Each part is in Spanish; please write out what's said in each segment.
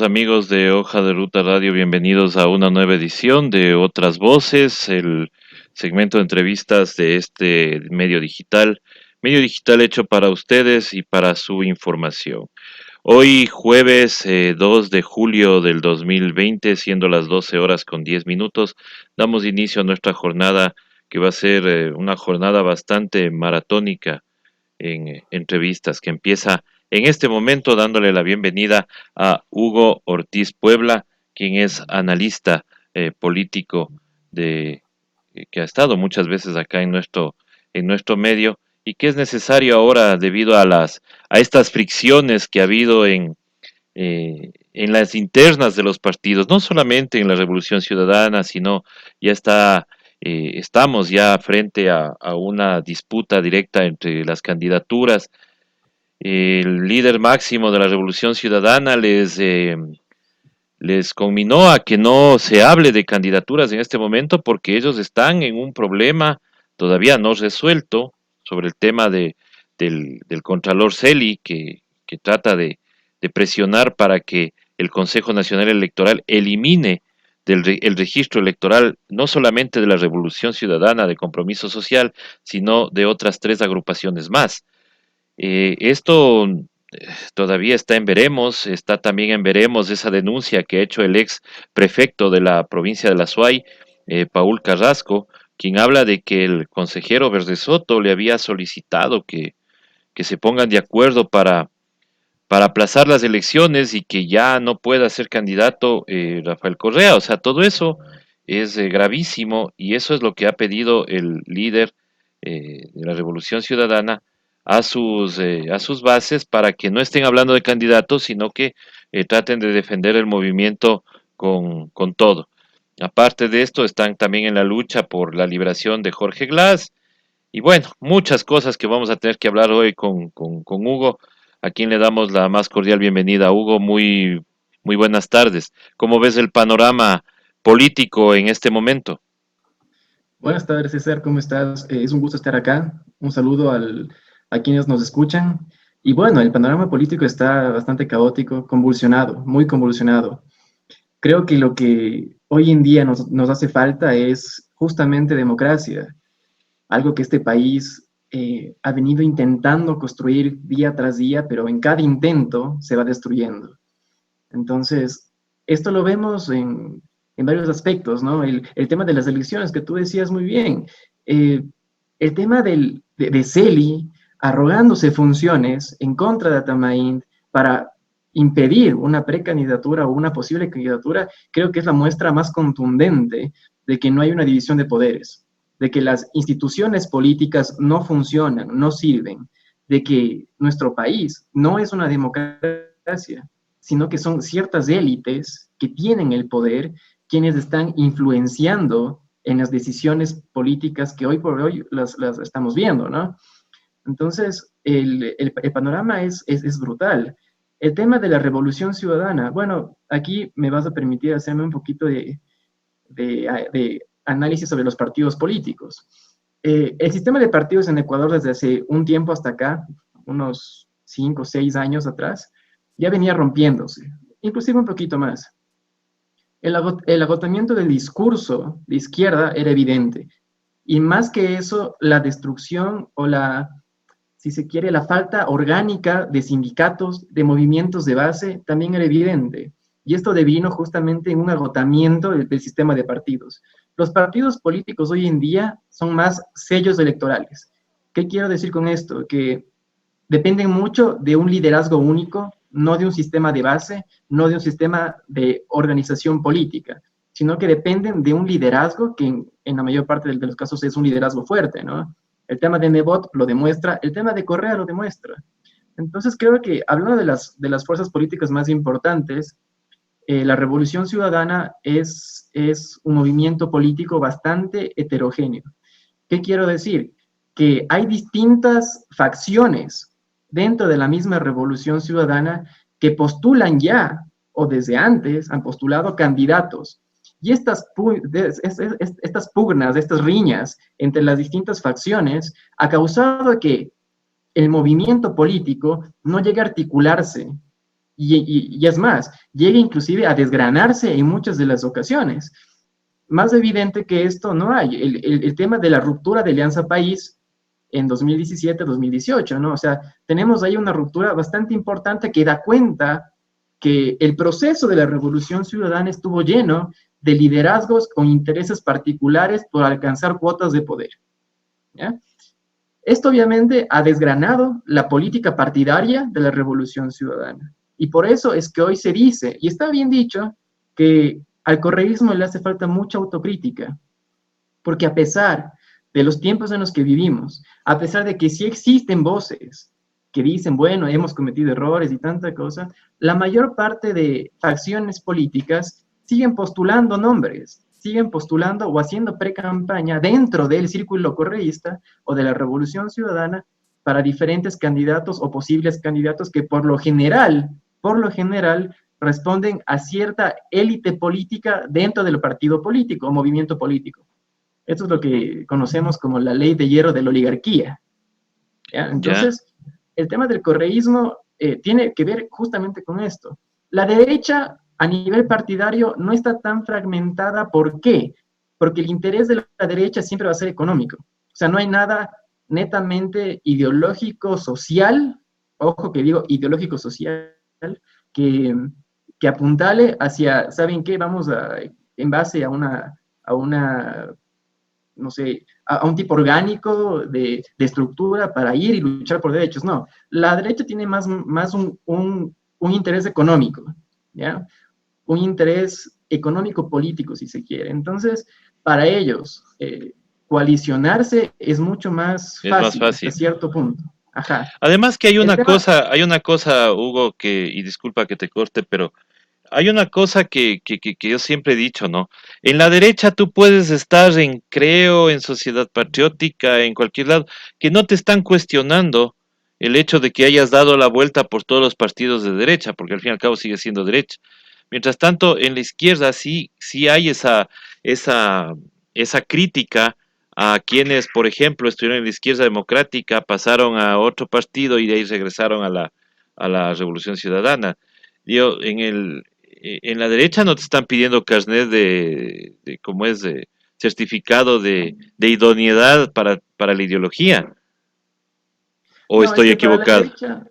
Amigos de Hoja de Ruta Radio, bienvenidos a una nueva edición de Otras Voces, el segmento de entrevistas de este medio digital hecho para ustedes y para su información. Hoy jueves 2 de julio del 2020, siendo las 12 horas con 10 minutos, damos inicio a nuestra jornada que va a ser una jornada bastante maratónica en entrevistas, que empieza en este momento dándole la bienvenida a Hugo Ortiz Puebla, quien es analista político de, que ha estado muchas veces acá en nuestro medio y que es necesario ahora debido a a estas fricciones que ha habido en las internas de los partidos, no solamente en la Revolución Ciudadana, sino ya estamos ya frente a una disputa directa entre las candidaturas. El líder máximo de la Revolución Ciudadana les conminó a que no se hable de candidaturas en este momento porque ellos están en un problema todavía no resuelto sobre el tema del Contralor Celi, que trata de presionar para que el Consejo Nacional Electoral elimine el registro electoral no solamente de la Revolución Ciudadana de Compromiso Social, sino de otras tres agrupaciones más. Esto todavía está en veremos, está también en veremos esa denuncia que ha hecho el ex prefecto de la provincia de la Suay, Paul Carrasco, quien habla de que el consejero Verde Soto le había solicitado que se pongan de acuerdo para aplazar las elecciones y que ya no pueda ser candidato Rafael Correa. O sea, todo eso es gravísimo y eso es lo que ha pedido el líder de la Revolución Ciudadana a sus bases para que no estén hablando de candidatos, sino que traten de defender el movimiento con todo. Aparte de esto, están también en la lucha por la liberación de Jorge Glass y bueno, muchas cosas que vamos a tener que hablar hoy con Hugo, a quien le damos la más cordial bienvenida. Hugo, muy buenas tardes. ¿Cómo ves el panorama político en este momento? Buenas tardes, César, ¿cómo estás? Es un gusto estar acá. Un saludo a quienes nos escuchan. Y bueno, el panorama político está bastante caótico, convulsionado, muy convulsionado. Creo que lo que hoy en día nos hace falta es justamente democracia, algo que este país ha venido intentando construir día tras día, pero en cada intento se va destruyendo. Entonces, esto lo vemos en varios aspectos, ¿no? El tema de las elecciones que tú decías muy bien. Eh, el tema de Celi arrogándose funciones en contra de Atamaín para impedir una precandidatura o una posible candidatura, creo que es la muestra más contundente de que no hay una división de poderes, de que las instituciones políticas no funcionan, no sirven, de que nuestro país no es una democracia, sino que son ciertas élites que tienen el poder quienes están influenciando en las decisiones políticas que hoy por hoy las estamos viendo, ¿no? Entonces, el panorama es brutal. El tema de la revolución ciudadana, bueno, aquí me vas a permitir hacerme un poquito de análisis sobre los partidos políticos. El sistema de partidos en Ecuador desde hace un tiempo hasta acá, unos 5 o 6 años atrás, ya venía rompiéndose, inclusive un poquito más. El agotamiento del discurso de izquierda era evidente. Y más que eso, la destrucción o si se quiere, la falta orgánica de sindicatos, de movimientos de base, también era evidente. Y esto devino justamente en un agotamiento del sistema de partidos. Los partidos políticos hoy en día son más sellos electorales. ¿Qué quiero decir con esto? Que dependen mucho de un liderazgo único, no de un sistema de base, no de un sistema de organización política, sino que dependen de un liderazgo que en la mayor parte de los casos es un liderazgo fuerte, ¿no? El tema de Nebot lo demuestra, el tema de Correa lo demuestra. Entonces creo que hablando de las fuerzas políticas más importantes, la Revolución Ciudadana es un movimiento político bastante heterogéneo. ¿Qué quiero decir? Que hay distintas facciones dentro de la misma Revolución Ciudadana que postulan ya, o desde antes, han postulado candidatos. Y estas pugnas, estas riñas entre las distintas facciones ha causado que el movimiento político no llegue a articularse y es más, llega inclusive a desgranarse en muchas de las ocasiones. Más evidente que esto no hay. El tema de la ruptura de Alianza País en 2017-2018, ¿no? O sea, tenemos ahí una ruptura bastante importante que da cuenta que el proceso de la Revolución Ciudadana estuvo lleno de liderazgos con intereses particulares por alcanzar cuotas de poder. ¿Ya? Esto obviamente ha desgranado la política partidaria de la Revolución Ciudadana. Y por eso es que hoy se dice, y está bien dicho, que al correísmo le hace falta mucha autocrítica, porque a pesar de los tiempos en los que vivimos, a pesar de que sí existen voces que dicen, bueno, hemos cometido errores y tanta cosa, la mayor parte de facciones políticas siguen postulando nombres, siguen postulando o haciendo pre-campaña dentro del círculo correísta o de la Revolución Ciudadana para diferentes candidatos o posibles candidatos que por lo general, responden a cierta élite política dentro del partido político o movimiento político. Esto es lo que conocemos como la ley de hierro de la oligarquía. ¿Ya? Ya, Entonces, el tema del correísmo tiene que ver justamente con esto. La derecha a nivel partidario no está tan fragmentada. ¿Por qué? Porque el interés de la derecha siempre va a ser económico. O sea, no hay nada netamente ideológico, social, ojo que digo ideológico, social, que, que apuntale hacia, ¿saben qué? Vamos a, en base a una no sé, a un tipo orgánico de estructura para ir y luchar por derechos. No, la derecha tiene más un interés económico, ¿ya? Un interés económico-político, si se quiere. Entonces, para ellos, coalicionarse es mucho más es más fácil hasta fácil. cierto punto. Ajá. Además que El tema, hay una cosa, Hugo, que, y disculpa que te corte, pero hay una cosa que yo siempre he dicho, ¿no? En la derecha tú puedes estar en Creo, en Sociedad Patriótica, en cualquier lado, que no te están cuestionando el hecho de que hayas dado la vuelta por todos los partidos de derecha, porque al fin y al cabo sigue siendo derecha. Mientras tanto, en la izquierda sí hay esa, esa crítica a quienes, por ejemplo, estuvieron en la izquierda democrática, pasaron a otro partido y de ahí regresaron a la Revolución Ciudadana. Yo, en la derecha no te están pidiendo carnet de ¿cómo es? De certificado de idoneidad para la ideología. ¿O no, es estoy que para la equivocado? derecha,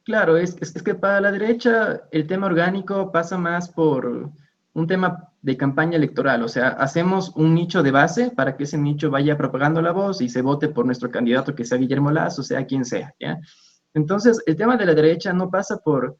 claro, es que para la derecha el tema orgánico pasa más por un tema de campaña electoral, o sea, hacemos un nicho de base para que ese nicho vaya propagando la voz y se vote por nuestro candidato, que sea Guillermo Lazo, sea quien sea, ¿ya? Entonces, el tema de la derecha no pasa por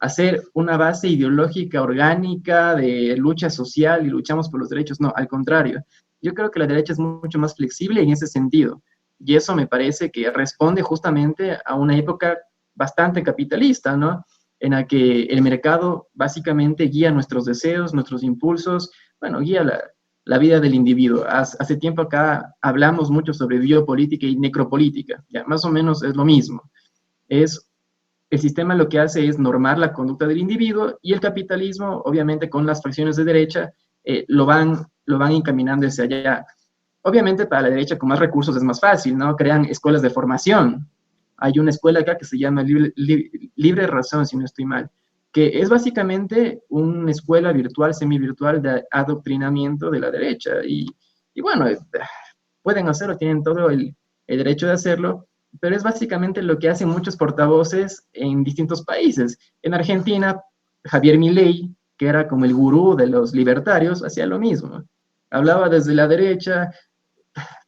hacer una base ideológica orgánica de lucha social y luchamos por los derechos, no, al contrario. Yo creo que la derecha es mucho más flexible en ese sentido. Y eso me parece que responde justamente a una época bastante capitalista, ¿no? En la que el mercado básicamente guía nuestros deseos, nuestros impulsos, bueno, guía la vida del individuo. Hace tiempo acá hablamos mucho sobre biopolítica y necropolítica, ya más o menos es lo mismo. Es el sistema lo que hace es normar la conducta del individuo y el capitalismo, obviamente con las fracciones de derecha, lo van encaminando hacia allá. Obviamente para la derecha con más recursos es más fácil, ¿no? Crean escuelas de formación. Hay una escuela acá que se llama Libre Razón, si no estoy mal, que es básicamente una escuela virtual, semivirtual de adoctrinamiento de la derecha. Y bueno, pueden hacerlo, tienen todo el derecho de hacerlo, pero es básicamente lo que hacen muchos portavoces en distintos países. En Argentina, Javier Milei, que era como el gurú de los libertarios, hacía lo mismo. Hablaba desde la derecha,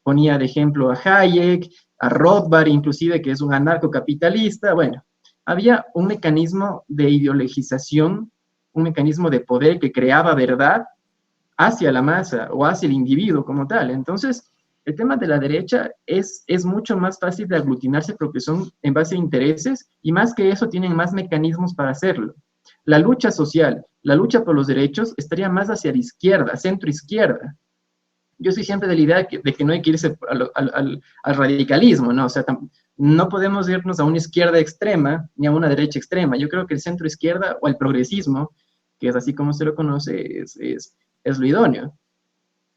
ponía de ejemplo a Hayek, a Rothbard, inclusive, que es un anarcocapitalista. Bueno, había un mecanismo de ideologización, un mecanismo de poder que creaba verdad hacia la masa o hacia el individuo como tal. Entonces, el tema de la derecha es mucho más fácil de aglutinarse porque son en base a intereses y más que eso tienen más mecanismos para hacerlo. La lucha social, la lucha por los derechos estaría más hacia la izquierda, centro izquierda. Yo soy siempre de la idea de que no hay que irse al radicalismo, ¿no? O sea, no podemos irnos a una izquierda extrema ni a una derecha extrema. Yo creo que el centro izquierda o el progresismo, que es así como se lo conoce, es lo idóneo.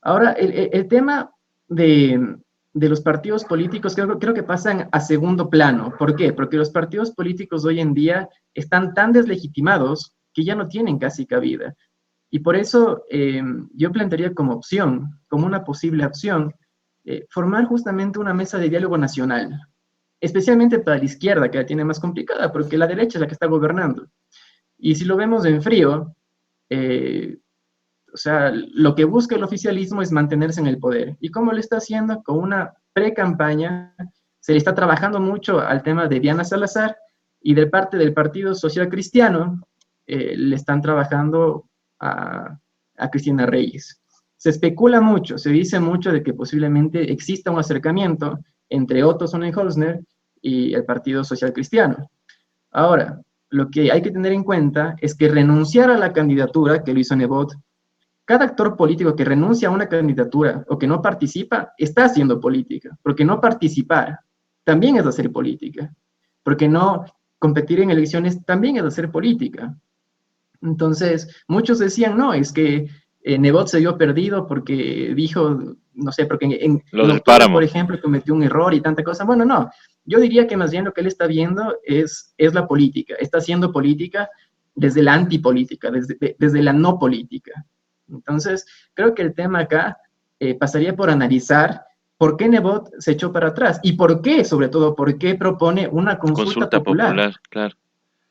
Ahora, el tema de, de los partidos políticos creo que pasan a segundo plano. ¿Por qué? Porque los partidos políticos hoy en día están tan deslegitimados que ya no tienen casi cabida. Y por eso yo plantearía como opción, como una posible opción, formar justamente una mesa de diálogo nacional, especialmente para la izquierda, que la tiene más complicada, porque la derecha es la que está gobernando. Y si lo vemos en frío, eh, o sea, lo que busca el oficialismo es mantenerse en el poder. ¿Y cómo lo está haciendo? Con una pre-campaña, se le está trabajando mucho al tema de Diana Salazar y de parte del Partido Social Cristiano le están trabajando a Cristina Reyes. Se especula mucho, se dice mucho de que posiblemente exista un acercamiento entre Otto Sonnenholzner y el Partido Social Cristiano. Ahora, lo que hay que tener en cuenta es que renunciar a la candidatura que lo hizo Nebot, cada actor político que renuncia a una candidatura o que no participa, está haciendo política, porque no participar también es hacer política, porque no competir en elecciones también es hacer política. Entonces, muchos decían, no, es que Nebot se vio perdido porque dijo, no sé, porque Lo en del octubre, por páramo. ejemplo, cometió un error y tanta cosa. Bueno, no, yo diría que más bien lo que él está viendo es la política, está haciendo política desde la antipolítica, desde la no política. Entonces, creo que el tema acá pasaría por analizar por qué Nebot se echó para atrás y por qué, sobre todo, por qué propone una consulta Consulta popular. popular, claro.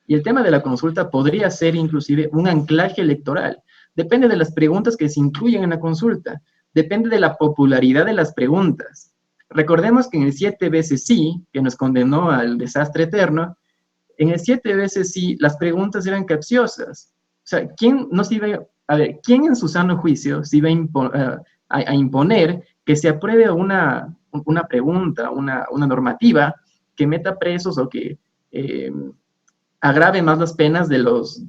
Y el tema de la consulta podría ser inclusive un anclaje electoral. Depende de las preguntas que se incluyen en la consulta. Depende de la popularidad de las preguntas. Recordemos que en el 7 veces sí, que nos condenó al desastre eterno, en el 7 veces sí, las preguntas eran capciosas. O sea, ¿quién no se iba a ver, quién en su sano juicio se iba a imponer que se apruebe una pregunta, una normativa que meta presos o que agrave más las penas de los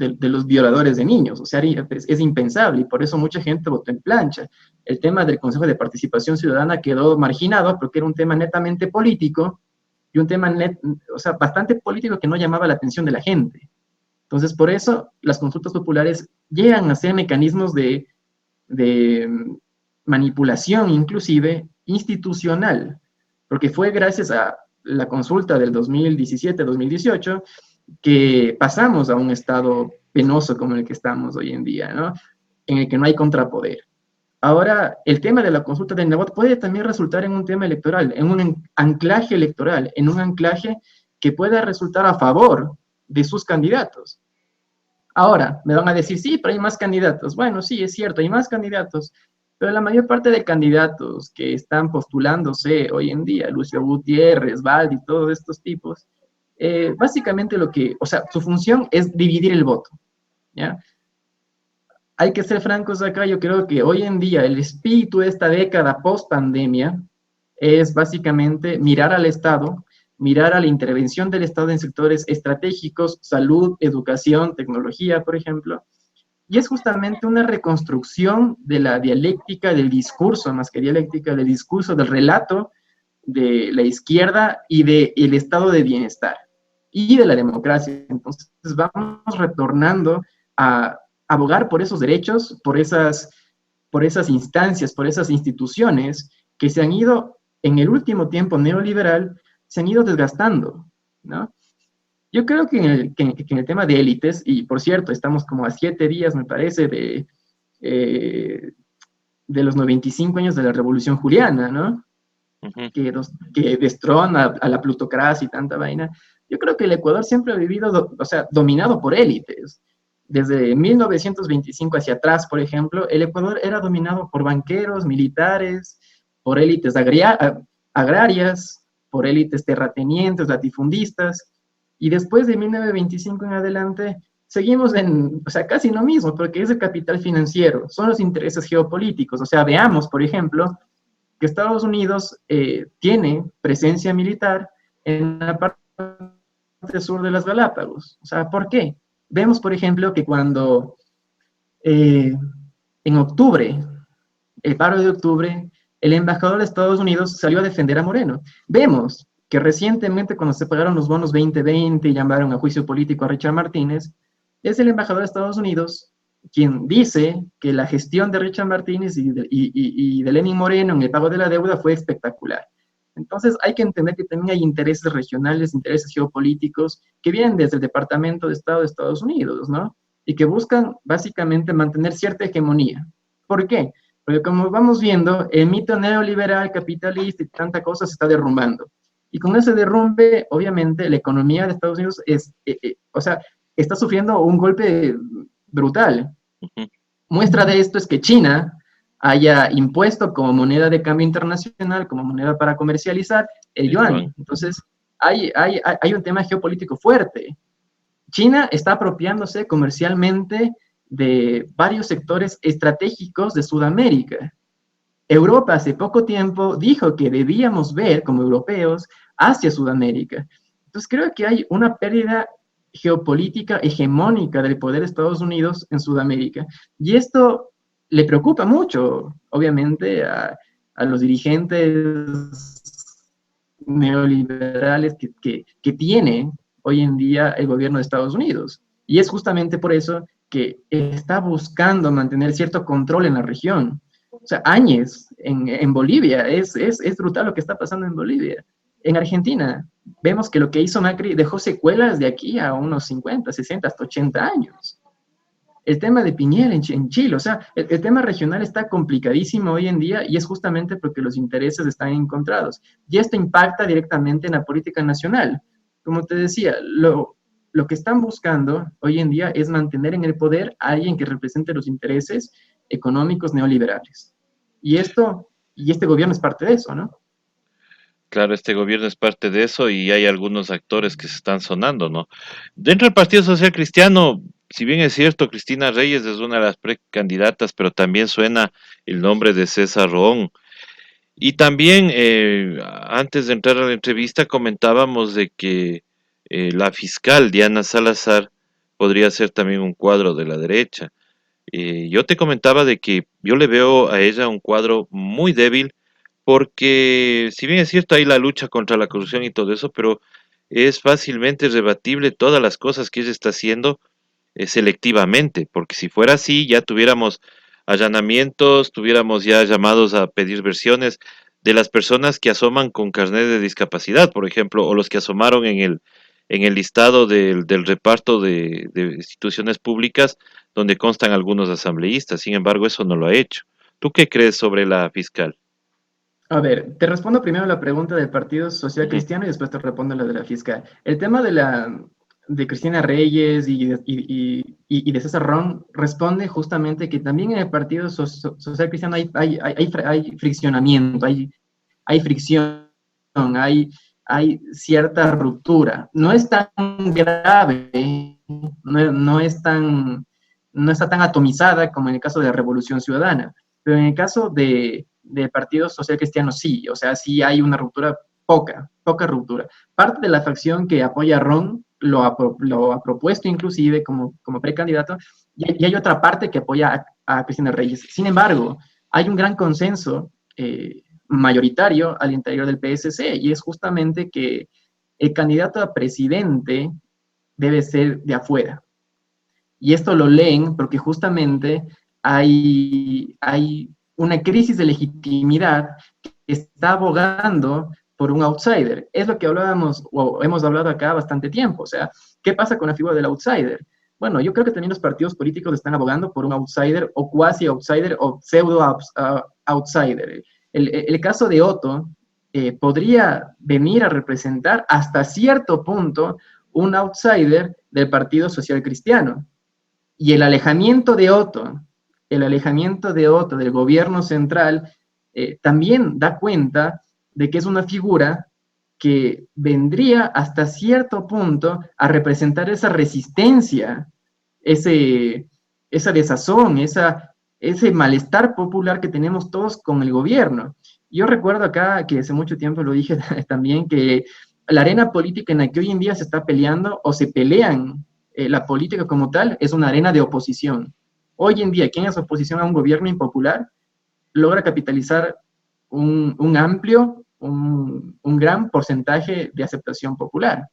violadores de niños? O sea, es impensable y por eso mucha gente votó en plancha. El tema del Consejo de Participación Ciudadana quedó marginado porque era un tema netamente político y un tema o sea, bastante político que no llamaba la atención de la gente. Entonces, por eso las consultas populares llegan a ser mecanismos de manipulación, inclusive institucional, porque fue gracias a la consulta del 2017-2018 que pasamos a un estado penoso como el que estamos hoy en día, ¿no? En el que no hay contrapoder. Ahora, el tema de la consulta de Nebot puede también resultar en un tema electoral, en un anclaje electoral, en un anclaje que pueda resultar a favor de sus candidatos. Ahora, me van a decir, sí, pero hay más candidatos. Bueno, sí, es cierto, hay más candidatos, pero la mayor parte de candidatos que están postulándose hoy en día, Lucio Gutiérrez, Valdi, todos estos tipos, básicamente o sea, su función es dividir el voto, ¿ya? Hay que ser francos acá, yo creo que hoy en día el espíritu de esta década post pandemia es básicamente mirar al Estado, mirar a la intervención del Estado en sectores estratégicos, salud, educación, tecnología, por ejemplo, y es justamente una reconstrucción de la dialéctica del discurso, más que dialéctica, del discurso, del relato de la izquierda y del estado de bienestar y de la democracia. Entonces vamos retornando a abogar por esos derechos, por esas instancias, por esas instituciones que se han ido en el último tiempo neoliberal, se han ido desgastando, ¿no? Yo creo que en el tema de élites, y por cierto, estamos como a 7 días, me parece, de los 95 años de la Revolución Juliana, ¿no? Uh -huh. Que destrona a la plutocracia y tanta vaina. Yo creo que el Ecuador siempre ha vivido, o sea, dominado por élites. Desde 1925 hacia atrás, por ejemplo, el Ecuador era dominado por banqueros, militares, por élites agrarias, por élites terratenientes, latifundistas, y después de 1925 en adelante, seguimos o sea, casi lo mismo, porque es el capital financiero, son los intereses geopolíticos. O sea, veamos, por ejemplo, que Estados Unidos tiene presencia militar en la parte sur de las Galápagos. O sea, ¿por qué? Vemos, por ejemplo, que cuando en octubre, el paro de octubre, el embajador de Estados Unidos salió a defender a Moreno. Vemos que recientemente, cuando se pagaron los bonos 2020 y llamaron a juicio político a Richard Martínez, es el embajador de Estados Unidos quien dice que la gestión de Richard Martínez y de Lenín Moreno en el pago de la deuda fue espectacular. Entonces hay que entender que también hay intereses regionales, intereses geopolíticos que vienen desde el Departamento de Estado de Estados Unidos, ¿no? Y que buscan básicamente mantener cierta hegemonía. ¿Por qué? Porque como vamos viendo, el mito neoliberal, capitalista y tanta cosa se está derrumbando. Y con ese derrumbe, obviamente, la economía de Estados Unidos o sea, está sufriendo un golpe brutal. Ujú. Muestra de esto es que China haya impuesto como moneda de cambio internacional, como moneda para comercializar, el El yuan. yuan. Entonces, hay un tema geopolítico fuerte. China está apropiándose comercialmente de varios sectores estratégicos de Sudamérica. Europa hace poco tiempo dijo que debíamos ver como europeos hacia Sudamérica. Entonces creo que hay una pérdida geopolítica hegemónica del poder de Estados Unidos en Sudamérica. Y esto le preocupa mucho, obviamente, a los dirigentes neoliberales que tiene hoy en día el gobierno de Estados Unidos. Y es justamente por eso que está buscando mantener cierto control en la región. O sea, Áñez en Bolivia, es brutal lo que está pasando en Bolivia. En Argentina, vemos que lo que hizo Macri dejó secuelas de aquí a unos 50, 60, hasta 80 años. El tema de Piñera en Chile, o sea, el tema regional está complicadísimo hoy en día y es justamente porque los intereses están encontrados. Y esto impacta directamente en la política nacional. Como te decía, lo que están buscando hoy en día es mantener en el poder a alguien que represente los intereses económicos neoliberales. Y este gobierno es parte de eso, ¿no? Claro, este gobierno es parte de eso y hay algunos actores que se están sonando, ¿no? Dentro del Partido Social Cristiano, si bien es cierto, Cristina Reyes es una de las precandidatas, pero también suena el nombre de César Roón. Y también, antes de entrar a la entrevista, comentábamos de que la fiscal Diana Salazar podría ser también un cuadro de la derecha. Yo te comentaba de que yo le veo a ella un cuadro muy débil porque si bien es cierto hay la lucha contra la corrupción y todo eso, pero es fácilmente rebatible todas las cosas que ella está haciendo selectivamente, porque si fuera así ya tuviéramos allanamientos, tuviéramos ya llamados a pedir versiones de las personas que asoman con carnet de discapacidad, por ejemplo, o los que asomaron en el listado del reparto de instituciones públicas donde constan algunos asambleístas. Sin embargo, eso no lo ha hecho. ¿Tú qué crees sobre la fiscal? A ver, te respondo primero la pregunta del Partido Social Ujú. Cristiano y después te respondo la de la fiscal. El tema de Cristina Reyes y de César Ron responde justamente que también en el Partido Social Cristiano hay friccionamiento, hay fricción, hay, hay cierta ruptura. No es tan grave, no es tan, no está tan atomizada como en el caso de la Revolución Ciudadana, pero en el caso de Partido Social Cristiano sí, o sea, sí hay una ruptura poca ruptura. Parte de la facción que apoya a Ron lo ha propuesto inclusive como precandidato, y hay otra parte que apoya a Cristina Reyes. Sin embargo, hay un gran consenso mayoritario al interior del PSC, y es justamente que el candidato a presidente debe ser de afuera. Y esto lo leen porque justamente hay una crisis de legitimidad que está abogando por un outsider. Es lo que hablábamos, o hemos hablado acá bastante tiempo. O sea, ¿qué pasa con la figura del outsider? Bueno, yo creo que también los partidos políticos están abogando por un outsider o cuasi outsider o pseudo outsider. El caso de Otto podría venir a representar hasta cierto punto un outsider del Partido Social Cristiano. Y el alejamiento de Otto del gobierno central, también da cuenta de que es una figura que vendría hasta cierto punto a representar esa resistencia, esa desazón, ese malestar popular que tenemos todos con el gobierno. Yo recuerdo acá que hace mucho tiempo lo dije también, que la arena política en la que hoy en día se está peleando o se pelean la política como tal es una arena de oposición. Hoy en día, quien es oposición a un gobierno impopular logra capitalizar un gran porcentaje de aceptación popular.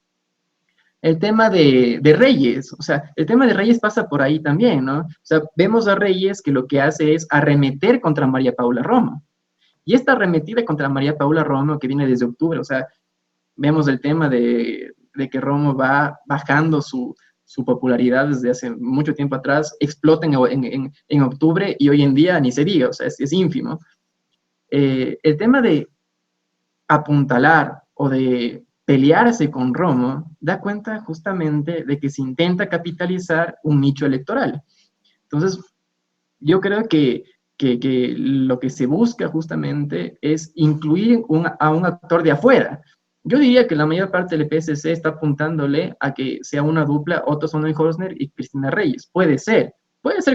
El tema de Reyes, o sea, el tema de Reyes pasa por ahí también, ¿no? O sea, vemos a Reyes que lo que hace es arremeter contra María Paula Roma. Y esta arremetida contra María Paula Romo, que viene desde octubre, o sea, vemos el tema de que Romo va bajando su popularidad desde hace mucho tiempo atrás, explota en octubre y hoy en día ni se diga, o sea, es ínfimo. El tema de apuntalar o de pelearse con Romo da cuenta justamente de que se intenta capitalizar un nicho electoral. Entonces, yo creo que lo que se busca justamente es incluir a un actor de afuera. Yo diría que la mayor parte del PSC está apuntándole a que sea una dupla Otto Sonnenholzner y Cristina Reyes. Puede ser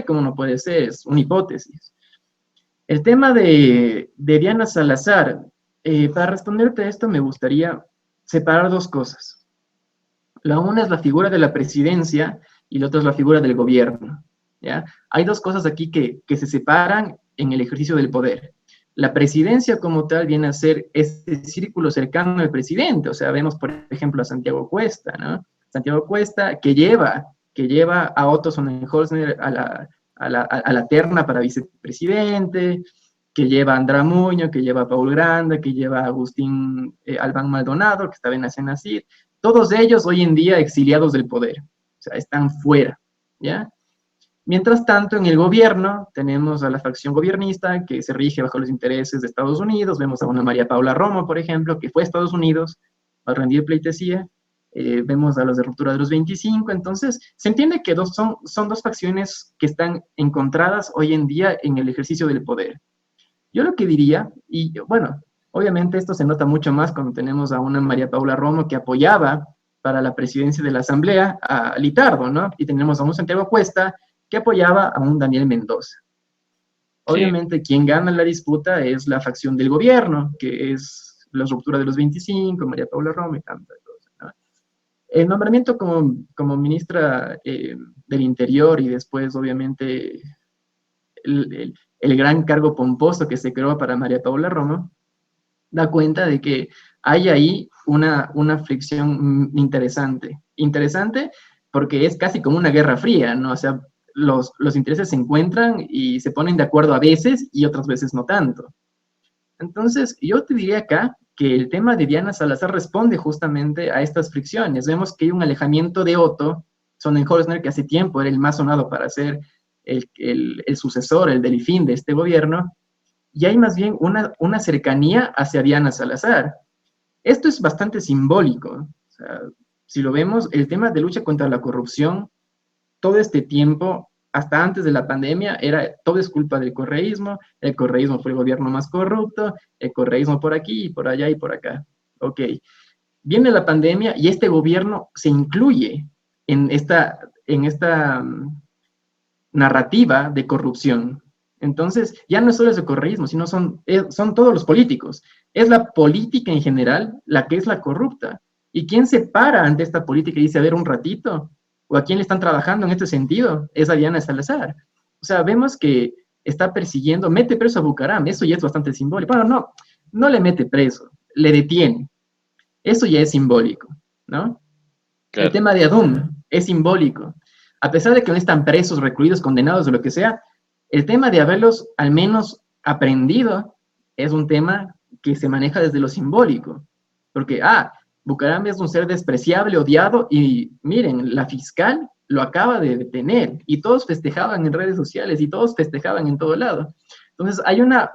como no puede ser, es una hipótesis. El tema de Diana Salazar, para responderte a esto me gustaría separar dos cosas. La una es la figura de la presidencia y la otra es la figura del gobierno. ¿Ya? Hay dos cosas aquí que se separan en el ejercicio del poder. La presidencia como tal viene a ser este círculo cercano al presidente. O sea, vemos, por ejemplo, a Santiago Cuesta, ¿no? Santiago Cuesta que lleva a Otto Sonnenholzner a la terna para vicepresidente, que lleva a Andra Muñoz, que lleva a Paul Granda, que lleva a Agustín Albán Maldonado, que estaba en la Senacid. Todos ellos hoy en día exiliados del poder. O sea, están fuera, ¿ya? Mientras tanto, en el gobierno tenemos a la facción gobernista que se rige bajo los intereses de Estados Unidos. Vemos a una María Paula Romo, por ejemplo, que fue a Estados Unidos a rendir pleitesía. Vemos a los de ruptura de los 25. Entonces, se entiende que son dos facciones que están encontradas hoy en día en el ejercicio del poder. Yo lo que diría, y bueno, obviamente esto se nota mucho más cuando tenemos a una María Paula Romo que apoyaba para la presidencia de la Asamblea a Litardo, ¿no? Y tenemos a un Santiago Cuesta que apoyaba a un Daniel Mendoza. Sí. Obviamente, quien gana la disputa es la facción del gobierno, que es la ruptura de los 25, María Paula Romo y tantas cosas, ¿no? El nombramiento como ministra del Interior y después, obviamente, el gran cargo pomposo que se creó para María Paula Romo, da cuenta de que hay ahí una fricción interesante. Interesante porque es casi como una guerra fría, ¿no? O sea, los intereses se encuentran y se ponen de acuerdo a veces y otras veces no tanto. Entonces, yo te diría acá que el tema de Diana Salazar responde justamente a estas fricciones. Vemos que hay un alejamiento de Otto Sonnenholzner, que hace tiempo era el más sonado para ser el sucesor, el delfín de este gobierno, y hay más bien una cercanía hacia Diana Salazar. Esto es bastante simbólico. O sea, si lo vemos, el tema de lucha contra la corrupción, todo este tiempo, hasta antes de la pandemia, todo es culpa del correísmo, el correísmo fue el gobierno más corrupto, el correísmo por aquí, y por allá y por acá. Ok, viene la pandemia y este gobierno se incluye en esta narrativa de corrupción. Entonces, ya no es solo el correísmo, sino son todos los políticos. Es la política en general la que es la corrupta. ¿Y quién se para ante esta política y dice, a ver, un ratito? ¿O a quién le están trabajando en este sentido? Es a Diana Salazar. O sea, vemos que está persiguiendo, mete preso a Bucaram, eso ya es bastante simbólico. Bueno, no le mete preso, le detiene. Eso ya es simbólico, ¿no? Claro. El tema de Adum es simbólico. A pesar de que no están presos, recluidos, condenados o lo que sea, el tema de haberlos al menos aprendido es un tema que se maneja desde lo simbólico. Porque, Bucaram es un ser despreciable, odiado, y miren, la fiscal lo acaba de detener, y todos festejaban en redes sociales, y todos festejaban en todo lado. Entonces, hay una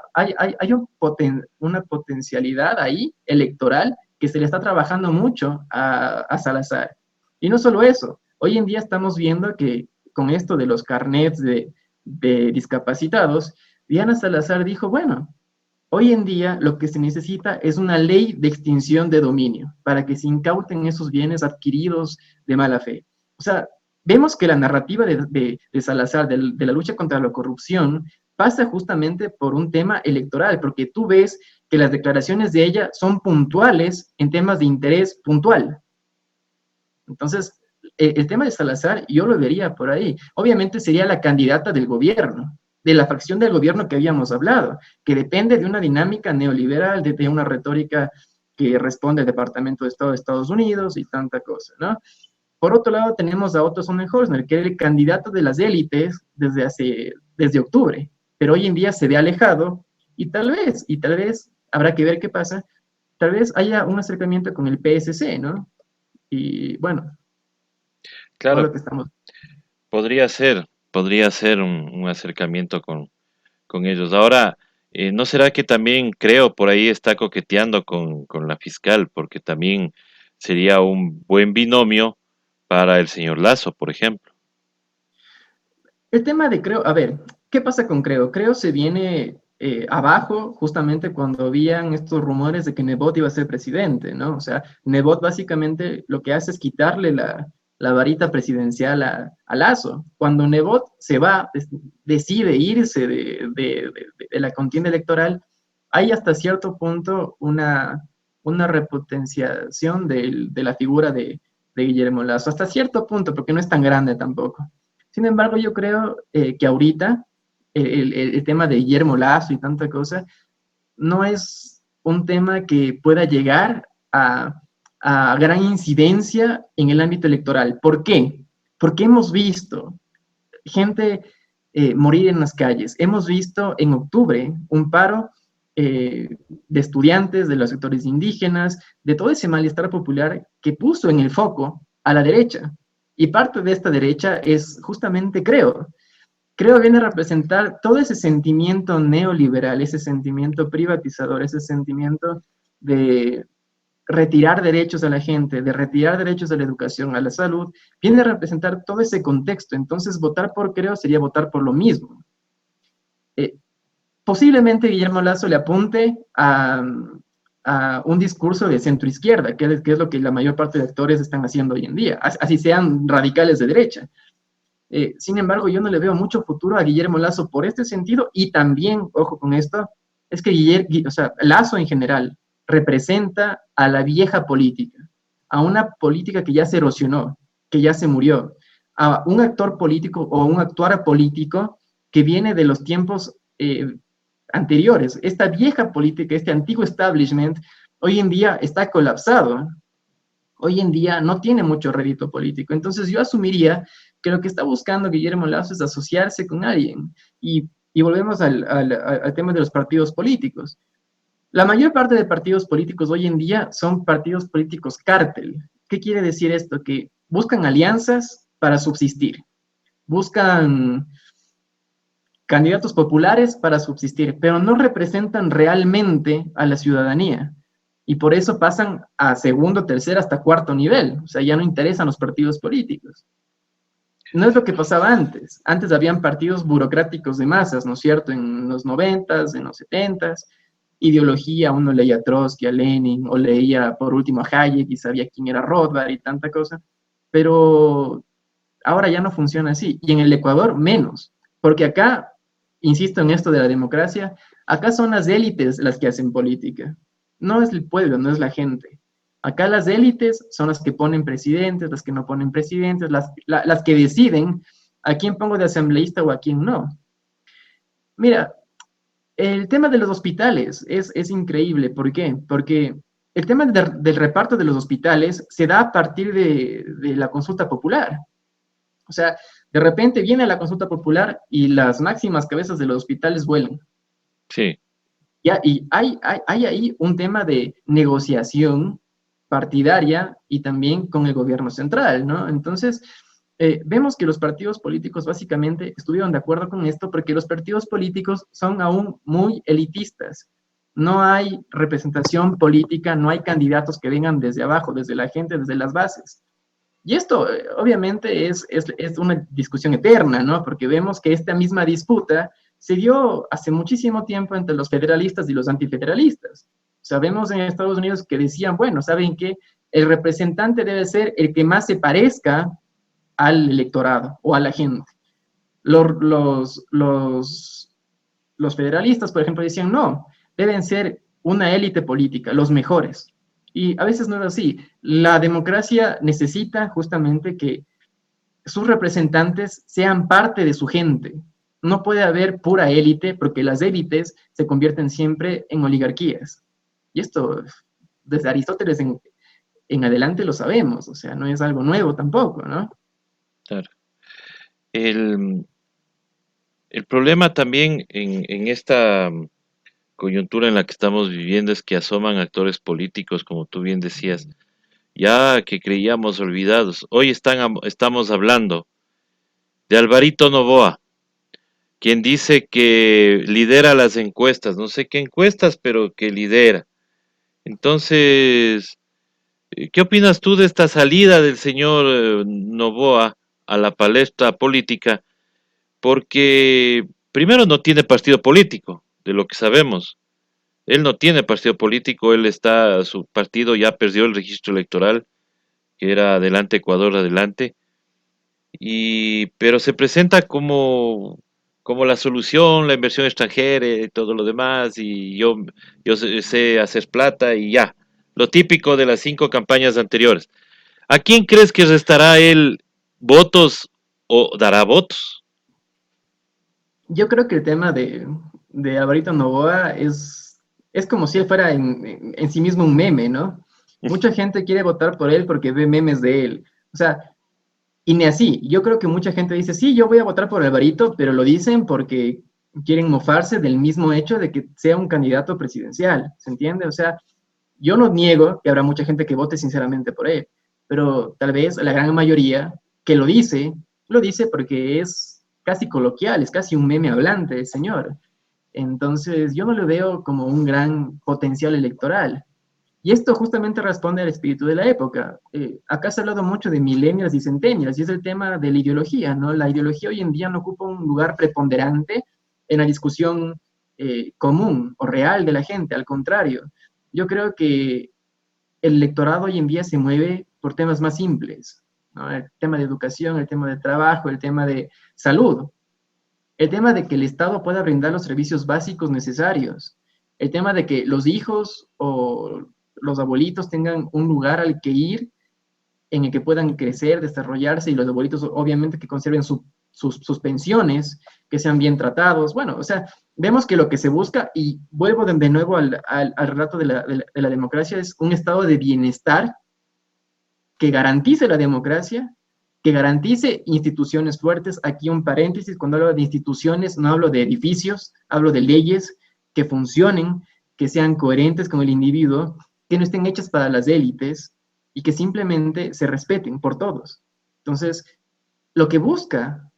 potencialidad ahí electoral que se le está trabajando mucho a Salazar. Y no solo eso, hoy en día estamos viendo que con esto de los carnets de discapacitados, Diana Salazar dijo, bueno, hoy en día lo que se necesita es una ley de extinción de dominio para que se incauten esos bienes adquiridos de mala fe. O sea, vemos que la narrativa de Salazar, de la lucha contra la corrupción, pasa justamente por un tema electoral, porque tú ves que las declaraciones de ella son puntuales en temas de interés puntual. Entonces, el tema de Salazar yo lo vería por ahí. Obviamente sería la candidata del gobierno, de la facción del gobierno que habíamos hablado, que depende de una dinámica neoliberal, de una retórica que responde al Departamento de Estado de Estados Unidos y tanta cosa, ¿no? Por otro lado, tenemos a Otto Sonnenholzner, que era el candidato de las élites desde octubre, pero hoy en día se ve alejado y tal vez habrá que ver qué pasa, tal vez haya un acercamiento con el PSC, ¿no? Y bueno, todo Claro, lo que estamos. podría ser un acercamiento con ellos. Ahora, ¿no será que también creo por ahí está coqueteando con la fiscal? Porque también sería un buen binomio para el señor Lazo, por ejemplo. El tema de Creo, a ver, ¿qué pasa con Creo? Creo se viene abajo justamente cuando habían estos rumores de que Nebot iba a ser presidente, ¿no? O sea, Nebot básicamente lo que hace es quitarle la varita presidencial a Lazo. Cuando Nebot se va, decide irse de la contienda electoral, hay hasta cierto punto una repotenciación de la figura de Guillermo Lazo, hasta cierto punto, porque no es tan grande tampoco. Sin embargo, yo creo que ahorita el tema de Guillermo Lazo y tanta cosa no es un tema que pueda llegar a gran incidencia en el ámbito electoral. ¿Por qué? Porque hemos visto gente morir en las calles. Hemos visto en octubre un paro de estudiantes, de los sectores indígenas, de todo ese malestar popular que puso en el foco a la derecha. Y parte de esta derecha es justamente Creo viene a representar todo ese sentimiento neoliberal, ese sentimiento privatizador, ese sentimiento de retirar derechos a la gente, de retirar derechos a la educación, a la salud, viene a representar todo ese contexto. Entonces, votar por Creo sería votar por lo mismo. Eh, Posiblemente Guillermo Lazo le apunte a un discurso de centroizquierda, que es lo que la mayor parte de actores están haciendo hoy en día, así sean radicales de derecha. Sin embargo, yo no le veo mucho futuro a Guillermo Lazo por este sentido y también, ojo con esto, es que o sea, Lazo en general representa a la vieja política, a una política que ya se erosionó, que ya se murió, a un actor político o un actuar político que viene de los tiempos anteriores. Esta vieja política, este antiguo establishment, hoy en día está colapsado, hoy en día no tiene mucho rédito político. Entonces yo asumiría que lo que está buscando Guillermo Lazo es asociarse con alguien. Y volvemos al tema de los partidos políticos. La mayor parte de partidos políticos hoy en día son partidos políticos cártel. ¿Qué quiere decir esto? Que buscan alianzas para subsistir, buscan candidatos populares para subsistir, pero no representan realmente a la ciudadanía. Y por eso pasan a segundo, tercer, hasta cuarto nivel. O sea, ya no interesan los partidos políticos. No es lo que pasaba antes. Antes habían partidos burocráticos de masas, ¿no es cierto? En los noventas, en los setentas, ideología, uno leía a Trotsky, a Lenin, o leía por último a Hayek y sabía quién era Rothbard y tanta cosa. Pero ahora ya no funciona así. Y en el Ecuador menos. Porque acá, insisto en esto de la democracia, acá son las élites las que hacen política. No es el pueblo, no es la gente. Acá las élites son las que ponen presidentes, las que no ponen presidentes, las que deciden a quién pongo de asambleísta o a quién no. Mira, el tema de los hospitales es increíble. ¿Por qué? Porque el tema del reparto de los hospitales se da a partir de la consulta popular. O sea, de repente viene la consulta popular y las máximas cabezas de los hospitales vuelan. Sí, Ya, y hay ahí un tema de negociación partidaria y también con el gobierno central, ¿no? Entonces, vemos que los partidos políticos básicamente estuvieron de acuerdo con esto porque los partidos políticos son aún muy elitistas. No hay representación política, no hay candidatos que vengan desde abajo, desde la gente, desde las bases. Y esto obviamente es una discusión eterna, ¿no? Porque vemos que esta misma disputa se dio hace muchísimo tiempo entre los federalistas y los antifederalistas. Sabemos en Estados Unidos que decían, bueno, ¿saben qué? El representante debe ser el que más se parezca al electorado o a la gente. Los, los, los, los federalistas, por ejemplo, decían, no, deben ser una élite política, los mejores. Y a veces no es así. La democracia necesita justamente que sus representantes sean parte de su gente. No puede haber pura élite porque las élites se convierten siempre en oligarquías. Y esto, desde Aristóteles en adelante lo sabemos, o sea, no es algo nuevo tampoco, ¿no? claro. El, el problema también en esta coyuntura en la que estamos viviendo es que asoman actores políticos, como tú bien decías, ya que creíamos olvidados. Hoy estamos hablando de Alvarito Noboa, quien dice que lidera las encuestas, no sé qué encuestas, pero que lidera. Entonces, ¿qué opinas tú de esta salida del señor Noboa a la palestra política? Porque primero no tiene partido político, de lo que sabemos. Él no tiene partido político, su partido ya perdió el registro electoral, que era Adelante Ecuador Adelante, pero se presenta como la solución, la inversión extranjera y todo lo demás, y yo sé hacer plata y ya. Lo típico de las 5 campañas anteriores. ¿A quién crees que restará él votos o dará votos? Yo creo que el tema de Alvarito Novoa es como si él fuera en sí mismo un meme, ¿no? Mucha gente quiere votar por él porque ve memes de él. O sea, y ni así. Yo creo que mucha gente dice, sí, yo voy a votar por Alvarito, pero lo dicen porque quieren mofarse del mismo hecho de que sea un candidato presidencial, ¿se entiende? O sea, yo no niego que habrá mucha gente que vote sinceramente por él, pero tal vez la gran mayoría que lo dice porque es casi coloquial, es casi un meme hablante, señor. Entonces, yo no lo veo como un gran potencial electoral. Y esto justamente responde al espíritu de la época. Acá se ha hablado mucho de millennials y centennials, y es el tema de la ideología, ¿no? La ideología hoy en día no ocupa un lugar preponderante en la discusión común o real de la gente, al contrario. Yo creo que el electorado hoy en día se mueve por temas más simples, ¿no? El tema de educación, el tema de trabajo, el tema de salud, el tema de que el Estado pueda brindar los servicios básicos necesarios, el tema de que los hijos o los abuelitos tengan un lugar al que ir en el que puedan crecer, desarrollarse y los abuelitos obviamente que conserven sus pensiones, que sean bien tratados. Bueno, o sea, vemos que lo que se busca, y vuelvo de nuevo al relato de la democracia, es un estado de bienestar que garantice la democracia, que garantice instituciones fuertes. Aquí un paréntesis, cuando hablo de instituciones no hablo de edificios, hablo de leyes que funcionen, que sean coherentes con el individuo, que no estén hechas para las élites y que simplemente se respeten por todos. Entonces, lo que busca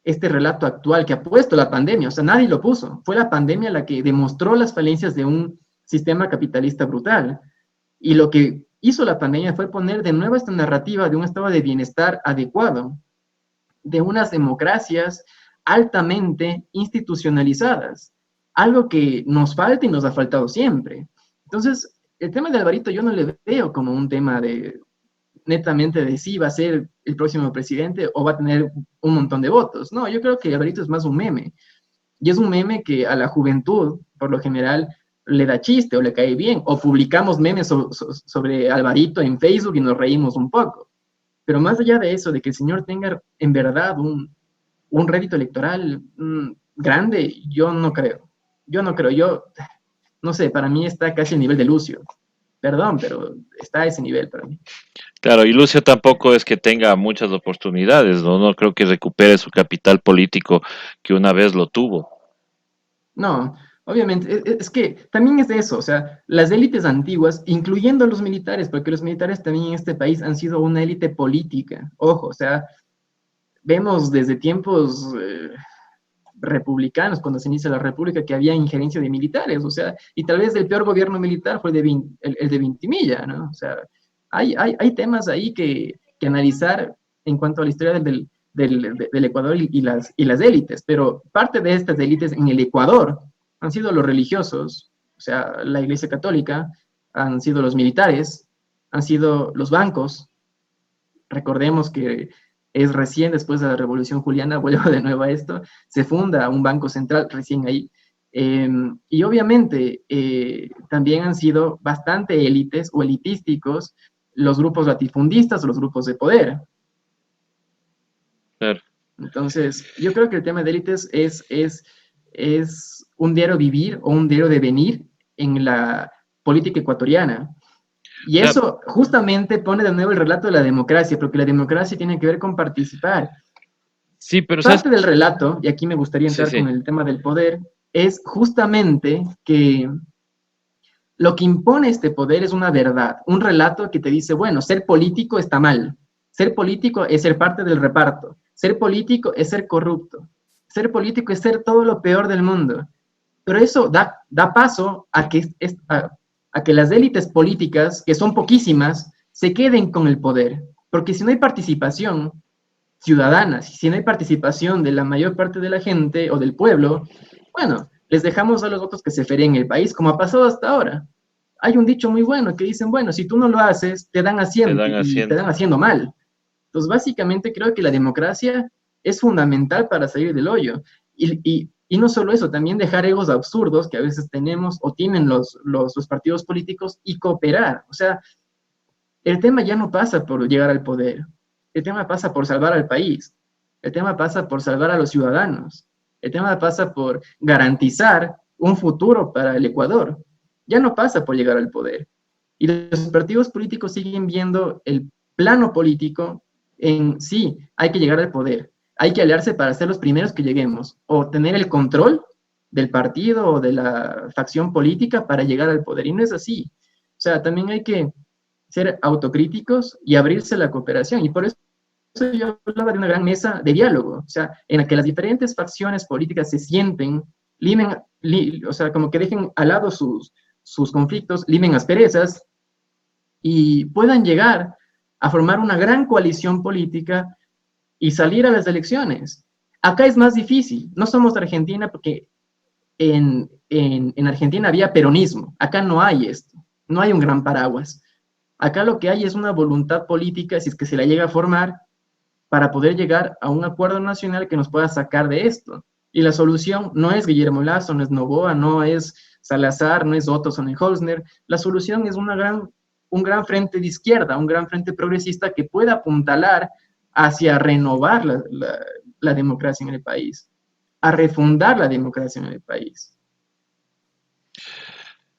este relato actual que ha puesto la pandemia, o sea, nadie lo puso, fue la pandemia la que demostró las falencias de un sistema capitalista brutal. Y lo que hizo la pandemia fue poner de nuevo esta narrativa de un estado de bienestar adecuado, de unas democracias altamente institucionalizadas, algo que nos falta y nos ha faltado siempre. Entonces, el tema de Alvarito yo no le veo como un tema de netamente de si va a ser el próximo presidente o va a tener un montón de votos. No, yo creo que Alvarito es más un meme. Y es un meme que a la juventud, por lo general, le da chiste o le cae bien. O publicamos memes sobre Alvarito en Facebook y nos reímos un poco. Pero más allá de eso, de que el señor tenga en verdad un rédito electoral grande, yo no creo. Yo no creo. Yo, no sé, para mí está casi el nivel de Lucio. Perdón, pero está a ese nivel para mí. Claro, y Lucio tampoco es que tenga muchas oportunidades, ¿no? No creo que recupere su capital político que una vez lo tuvo. No, obviamente, es que también es de eso, o sea, las élites antiguas, incluyendo los militares, porque los militares también en este país han sido una élite política, ojo, o sea, vemos desde tiempos republicanos, cuando se inicia la república, que había injerencia de militares, o sea, y tal vez el peor gobierno militar fue el de Vintimilla, ¿no? O sea, hay temas ahí que analizar en cuanto a la historia del Ecuador y las élites, pero parte de estas élites en el Ecuador han sido los religiosos, o sea, la Iglesia Católica, han sido los militares, han sido los bancos. Recordemos que es recién después de la Revolución Juliana, vuelvo de nuevo a esto, se funda un banco central recién ahí. Y obviamente también han sido bastante élites o elitísticos los grupos latifundistas o los grupos de poder. Claro. Entonces, yo creo que el tema de élites es un diario vivir o un diario de venir en la política ecuatoriana. O Y sea, eso justamente pone de nuevo el relato de la democracia, porque la democracia tiene que ver con participar. sí, pero sabes, Parte del relato, y aquí me gustaría sí, entrar con sí, el tema del poder, es justamente que lo que impone este poder es una verdad, un relato que te dice, bueno, ser político está mal, ser político es ser parte del reparto, ser político es ser corrupto, ser político es ser todo lo peor del mundo. Pero eso da paso a que las élites políticas, que son poquísimas, se queden con el poder. Porque si no hay participación ciudadana, si no hay participación de la mayor parte de la gente o del pueblo, bueno, les dejamos a los otros que se fereen el país, como ha pasado hasta ahora. Hay un dicho muy bueno que dicen, bueno, si tú no lo haces, te dan te haciendo dan y te dan haciendo. haciendo mal. Entonces, básicamente creo que la democracia es fundamental para salir del hoyo. Y no solo eso, también dejar egos absurdos que a veces tenemos o tienen los partidos políticos y cooperar. O sea, el tema ya no pasa por llegar al poder, el tema pasa por salvar al país, el tema pasa por salvar a los ciudadanos, el tema pasa por garantizar un futuro para el Ecuador. Ya no pasa por llegar al poder. Y los partidos políticos siguen viendo el plano político en sí, hay que llegar al poder, hay que aliarse para ser los primeros que lleguemos, o tener el control del partido o de la facción política para llegar al poder. Y no es así. O sea, también hay que ser autocríticos y abrirse a la cooperación. Y por eso yo hablaba de una gran mesa de diálogo, o sea, en la que las diferentes facciones políticas se sienten, o sea, como que dejen al lado sus conflictos, limen asperezas y puedan llegar a formar una gran coalición política y salir a las elecciones. Acá es más difícil, no somos de Argentina porque en Argentina había peronismo, acá no hay esto, no hay un gran paraguas. Acá lo que hay es una voluntad política, si es que se la llega a formar, para poder llegar a un acuerdo nacional que nos pueda sacar de esto. Y la solución no es Guillermo Lasso, no es Noboa, no es Salazar, no es Otto Sonnenholzner. La solución es un gran frente de izquierda, un gran frente progresista que pueda apuntalar hacia renovar la democracia en el país, a refundar la democracia en el país.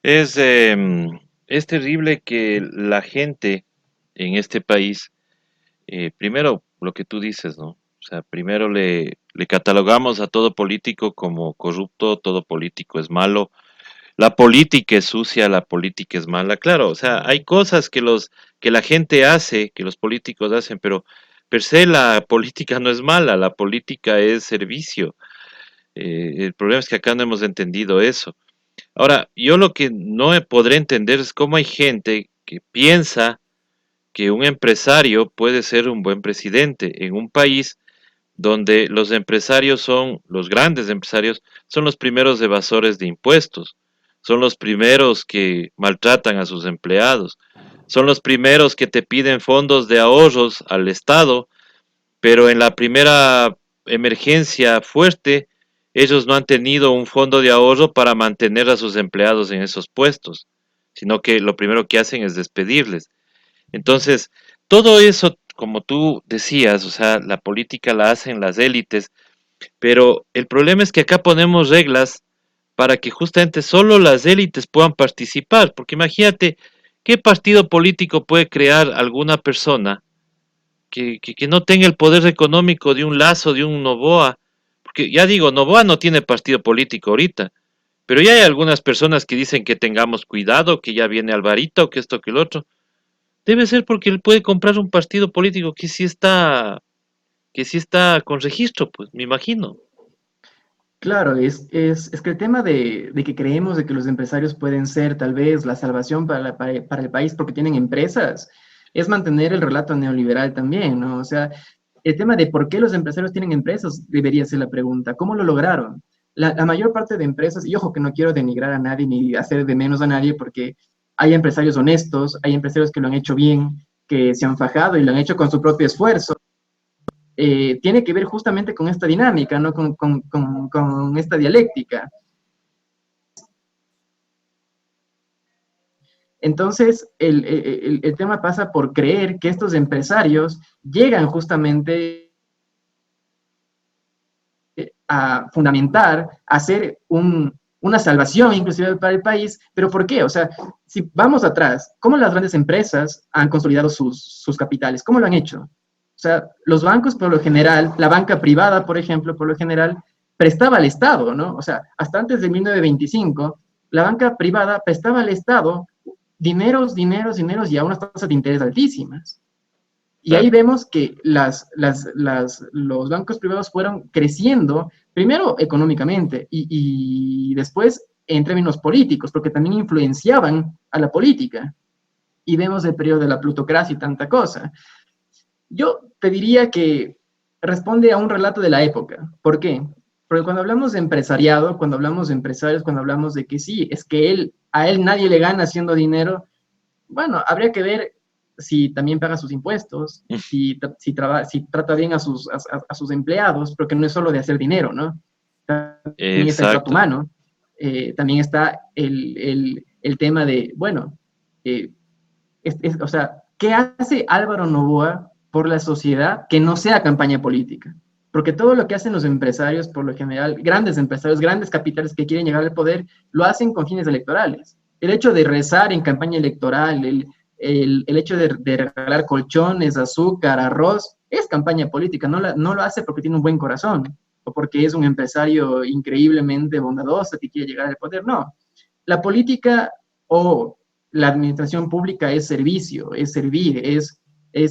Es, es terrible que la gente en este país, primero lo que tú dices, ¿no? O sea, primero le catalogamos a todo político como corrupto, todo político es malo, la política es sucia, la política es mala. Claro, o sea, hay cosas que la gente hace, que los políticos hacen, pero per se la política no es mala, la política es servicio. El problema es que acá no hemos entendido eso. Ahora, yo lo que no podré entender es cómo hay gente que piensa que un empresario puede ser un buen presidente en un país donde los empresarios son, los grandes empresarios, son los primeros evasores de impuestos, son los primeros que maltratan a sus empleados, son los primeros que te piden fondos de ahorros al Estado, pero en la primera emergencia fuerte, ellos no han tenido un fondo de ahorro para mantener a sus empleados en esos puestos, sino que lo primero que hacen es despedirles. Entonces, todo eso, como tú decías, o sea, la política la hacen las élites, pero el problema es que acá ponemos reglas para que justamente solo las élites puedan participar, porque imagínate, ¿qué partido político puede crear alguna persona que no tenga el poder económico de un Lazo, de un Noboa? Porque ya digo, Noboa no tiene partido político ahorita, pero ya hay algunas personas que dicen que tengamos cuidado, que ya viene Alvarito, que esto, que el otro. Debe ser porque él puede comprar un partido político que sí está con registro, pues, me imagino. Claro, es que el tema de que creemos de que los empresarios pueden ser tal vez la salvación para el país porque tienen empresas, es mantener el relato neoliberal también, ¿no? O sea, el tema de por qué los empresarios tienen empresas debería ser la pregunta. ¿Cómo lo lograron? La mayor parte de empresas, y ojo que no quiero denigrar a nadie ni hacer de menos a nadie, porque hay empresarios honestos, hay empresarios que lo han hecho bien, que se han fajado y lo han hecho con su propio esfuerzo, tiene que ver justamente con esta dinámica, ¿no? Con esta dialéctica. Entonces, el tema pasa por creer que estos empresarios llegan justamente a fundamentar, a hacer una salvación inclusive para el país, pero ¿por qué? O sea, si vamos atrás, ¿cómo las grandes empresas han consolidado sus capitales? ¿Cómo lo han hecho? O sea, los bancos por lo general, la banca privada, por ejemplo, por lo general, prestaba al Estado, ¿no? O sea, hasta antes de 1925, la banca privada prestaba al Estado dineros, dineros, dineros y a unas tasas de interés altísimas. Y ahí Claro. vemos que los bancos privados fueron creciendo, primero económicamente y después en términos políticos, porque también influenciaban a la política. Y vemos el periodo de la plutocracia y tanta cosa. Yo te diría que responde a un relato de la época. ¿Por qué? Porque cuando hablamos de empresariado, cuando hablamos de empresarios, cuando hablamos de que sí, es que a él nadie le gana haciendo dinero, bueno, habría que ver si también paga sus impuestos, si trata bien a sus empleados, porque no es solo de hacer dinero, ¿no? También está el trato Exacto. humano, también está el tema de, bueno, eh, o sea, ¿qué hace Álvaro Noboa por la sociedad que no sea campaña política? Porque todo lo que hacen los empresarios, por lo general, grandes empresarios, grandes capitales que quieren llegar al poder, lo hacen con fines electorales. El hecho de rezar en campaña electoral, el hecho de regalar colchones, azúcar, arroz, es campaña política, no lo hace porque tiene un buen corazón o porque es un empresario increíblemente bondadoso que quiere llegar al poder, no. La política o la administración pública es servicio, es servir, es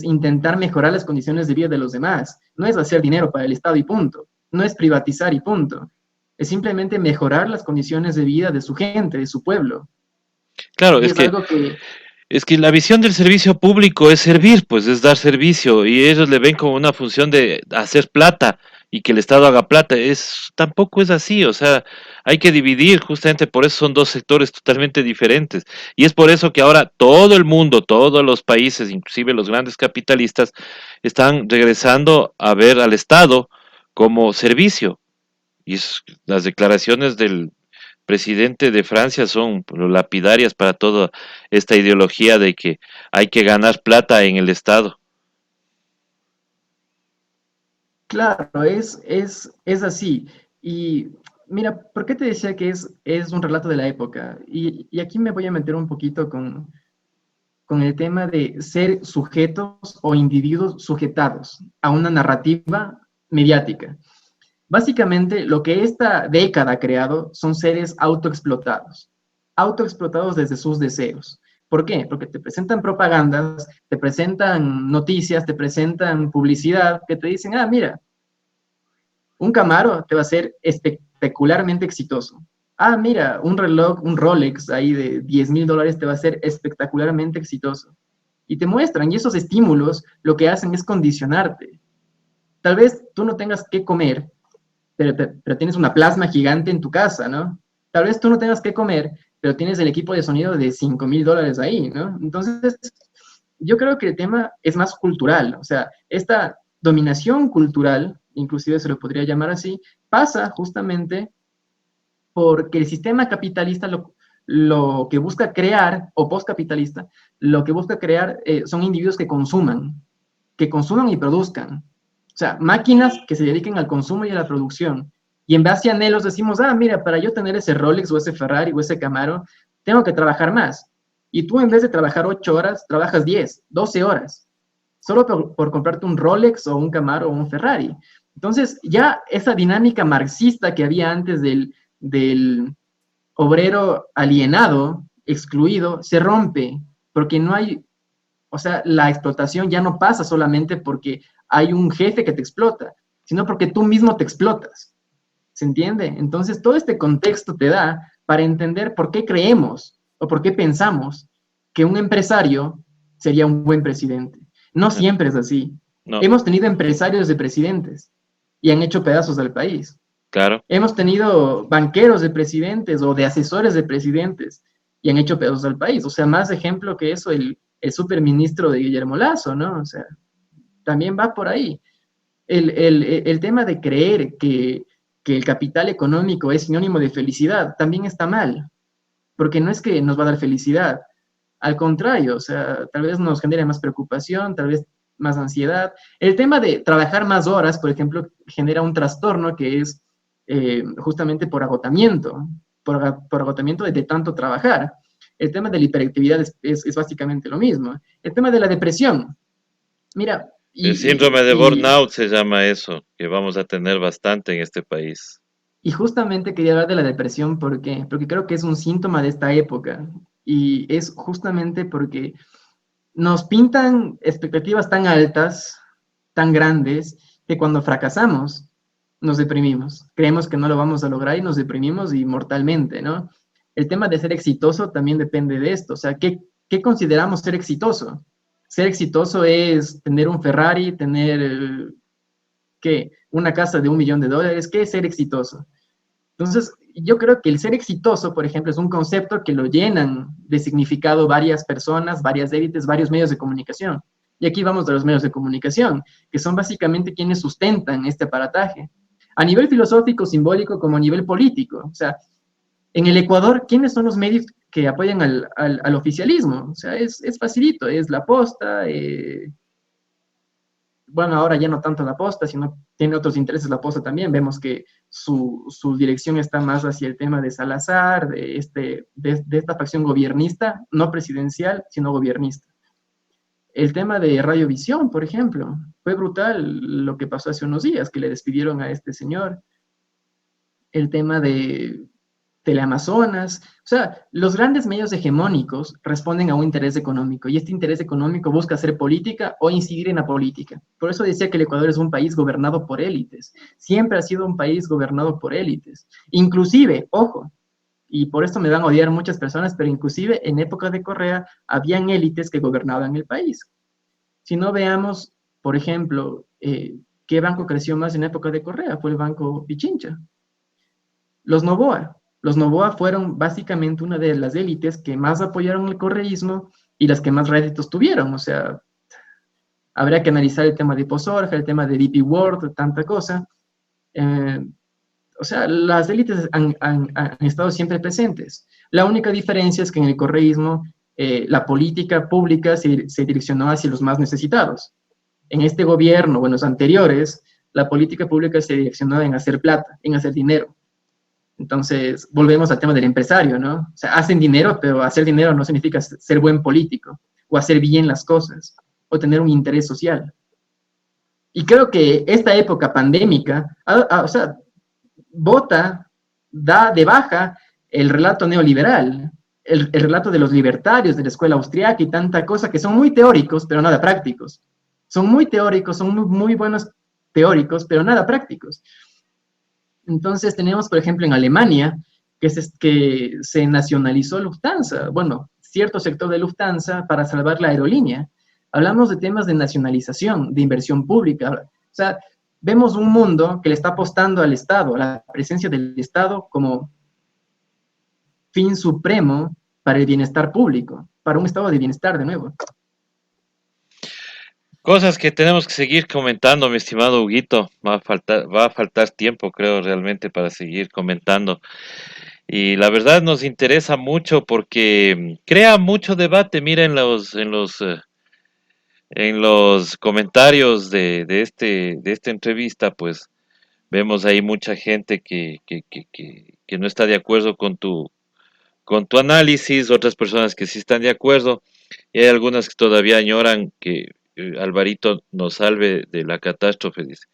intentar mejorar las condiciones de vida de los demás. No es hacer dinero para el Estado y punto. No es privatizar y punto. Es simplemente mejorar las condiciones de vida de su gente, de su pueblo. Claro, Y es algo que, es que la visión del servicio público es servir, pues es dar servicio, y ellos le ven como una función de hacer plata y que el Estado haga plata. Tampoco es así, o sea, hay que dividir, justamente por eso son dos sectores totalmente diferentes. Y es por eso que ahora todo el mundo, todos los países, inclusive los grandes capitalistas, están regresando a ver al Estado como servicio. Las declaraciones del presidente de Francia son lapidarias para toda esta ideología de que hay que ganar plata en el Estado. claro, es así. Y mira, ¿por qué te decía que es un relato de la época? Y aquí me voy a meter un poquito con el tema de ser sujetos o individuos sujetados a una narrativa mediática. Básicamente, lo que esta década ha creado son seres autoexplotados desde sus deseos. ¿Por qué? Porque te presentan propagandas, te presentan noticias, te presentan publicidad que te dicen, ah, mira, un Camaro te va a ser espectacularmente exitoso. Ah, mira, un reloj, un Rolex ahí de $10,000 te va a ser espectacularmente exitoso. Y te muestran, y esos estímulos lo que hacen es condicionarte. Tal vez tú no tengas que comer, pero tienes una plasma gigante en tu casa, ¿no? Tal vez tú no tengas que comer, pero tienes el equipo de sonido de $5,000 ahí, ¿no? Entonces, yo creo que el tema es más cultural, o sea, esta dominación cultural, inclusive se lo podría llamar así, pasa justamente porque el sistema capitalista lo que busca crear, o postcapitalista, lo que busca crear son individuos que consuman y produzcan. O sea, máquinas que se dediquen al consumo y a la producción. Y en base a anhelos decimos, ah, mira, para yo tener ese Rolex o ese Ferrari o ese Camaro, tengo que trabajar más. Y tú en vez de trabajar 8 horas, trabajas 10, 12 horas, solo por comprarte un Rolex o un Camaro o un Ferrari. Entonces, ya esa dinámica marxista que había antes del obrero alienado, excluido, se rompe, porque no hay, o sea, la explotación ya no pasa solamente porque hay un jefe que te explota, sino porque tú mismo te explotas. ¿Se entiende? Entonces, todo este contexto te da para entender por qué creemos o por qué pensamos que un empresario sería un buen presidente. No siempre es así. No, Hemos tenido empresarios de presidentes y han hecho pedazos del país. claro. Hemos tenido banqueros de presidentes o de asesores de presidentes y han hecho pedazos al país. O sea, más ejemplo que eso, el superministro de Guillermo Lazo, ¿no? O sea, también va por ahí. El tema de creer que el capital económico es sinónimo de felicidad también está mal, porque no es que nos va a dar felicidad, al contrario, o sea, tal vez nos genere más preocupación, tal vez más ansiedad. El tema de trabajar más horas, por ejemplo, genera un trastorno que es justamente por agotamiento, por agotamiento de tanto trabajar. El tema de la hiperactividad es básicamente lo mismo. El tema de la depresión, mira, El síndrome de burnout se llama eso, que vamos a tener bastante en este país. Y justamente quería hablar de la depresión, ¿por qué? Porque creo que es un síntoma de esta época. Y es justamente porque nos pintan expectativas tan altas, tan grandes, que cuando fracasamos nos deprimimos. Creemos que no lo vamos a lograr y nos deprimimos y mortalmente, ¿no? El tema de ser exitoso también depende de esto. O sea, ¿qué consideramos ser exitoso? Ser exitoso es tener un Ferrari, tener, ¿qué? Una casa de $1 millón. ¿Qué es ser exitoso? Entonces, yo creo que el ser exitoso, por ejemplo, es un concepto que lo llenan de significado varias personas, varias élites, varios medios de comunicación. Y aquí vamos a los medios de comunicación, que son básicamente quienes sustentan este aparataje. A nivel filosófico, simbólico, como a nivel político. O sea, en el Ecuador, ¿quiénes son los medios que apoyan al oficialismo? O sea, es facilito, es La Posta, bueno, ahora ya no tanto la posta, sino tiene otros intereses la posta también. Vemos que su dirección está más hacia el tema de Salazar, de esta facción gobiernista, no presidencial, sino gobiernista. El tema de Radiovisión, por ejemplo, fue brutal lo que pasó hace unos días, que le despidieron a este señor. El tema de Teleamazonas. O sea, los grandes medios hegemónicos responden a un interés económico y este interés económico busca hacer política o incidir en la política. Por eso decía que el Ecuador es un país gobernado por élites. Siempre ha sido un país gobernado por élites. Inclusive, ojo, y por esto me van a odiar muchas personas, pero inclusive en época de Correa habían élites que gobernaban el país. Si no veamos, por ejemplo, ¿qué banco creció más en época de Correa? Fue el Banco Pichincha. Los Novoa. Los Novoa fueron básicamente una de las élites que más apoyaron el correísmo y las que más réditos tuvieron. O sea, habría que analizar el tema de Pozorja, el tema de DP World, tanta cosa. O sea, las élites han estado siempre presentes. La única diferencia es que en el correísmo la política pública se direccionó hacia los más necesitados. En este gobierno, o en los anteriores, la política pública se direccionó en hacer plata, en hacer dinero. Entonces, volvemos al tema del empresario, ¿no? O sea, hacen dinero, pero hacer dinero no significa ser buen político, o hacer bien las cosas, o tener un interés social. Y creo que esta época pandémica, o sea, vota, da de baja el relato neoliberal, el relato de los libertarios, de la escuela austriaca y tanta cosa, que son muy teóricos, pero nada prácticos. Son muy teóricos, son muy buenos teóricos, pero nada prácticos. Entonces tenemos, por ejemplo, en Alemania, que se nacionalizó Lufthansa, bueno, cierto sector de Lufthansa para salvar la aerolínea. Hablamos de temas de nacionalización, de inversión pública. O sea, vemos un mundo que le está apostando al Estado, a la presencia del Estado como fin supremo para el bienestar público, para un estado de bienestar de nuevo. Cosas que tenemos que seguir comentando, mi estimado Huguito. Va a faltar tiempo, creo, realmente para seguir comentando. Y la verdad nos interesa mucho porque crea mucho debate. Mira en los comentarios de esta entrevista, pues vemos ahí mucha gente que no está de acuerdo con tu análisis, otras personas que sí están de acuerdo, y hay algunas que todavía añoran que Alvarito nos salve de la catástrofe, dice.